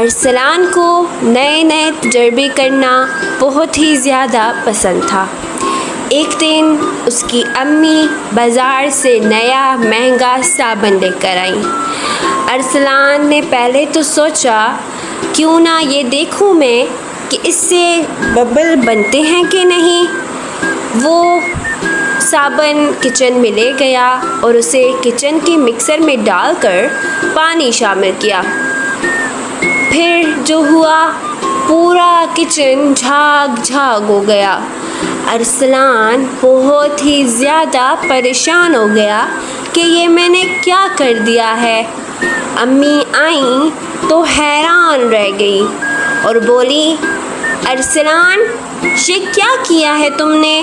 ارسلان کو نئے نئے تجربے کرنا بہت ہی زیادہ پسند تھا۔ ایک دن اس کی امی بازار سے نیا مہنگا صابن لے کر آئیں۔ ارسلان نے پہلے تو سوچا کیوں نہ یہ دیکھوں میں کہ اس سے ببل بنتے ہیں کہ نہیں۔ وہ صابن کچن میں لے گیا اور اسے کچن کے مکسر میں ڈال کر پانی شامل کیا۔ پھر جو ہوا، پورا کچن جھاگ جھاگ ہو گیا۔ ارسلان بہت ہی زیادہ پریشان ہو گیا کہ یہ میں نے کیا کر دیا ہے۔ امی آئیں تو حیران رہ گئی اور بولی، ارسلان یہ کیا کیا ہے تم نے؟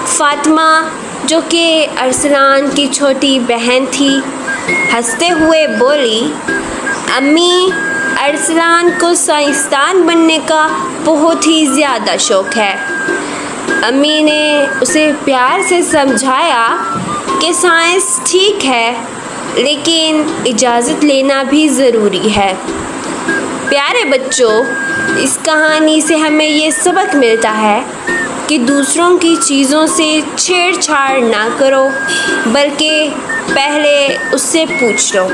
فاطمہ جو کہ ارسلان کی چھوٹی بہن تھی ہنستے ہوئے بولی، امی ارسلان کو سائنسدان بننے کا بہت ہی زیادہ شوق ہے۔ امی نے اسے پیار سے سمجھایا کہ سائنس ٹھیک ہے لیکن اجازت لینا بھی ضروری ہے۔ پیارے بچوں، اس کہانی سے ہمیں یہ سبق ملتا ہے کہ دوسروں کی چیزوں سے چھیڑ چھاڑ نہ کرو بلکہ پہلے اس سے پوچھ لو۔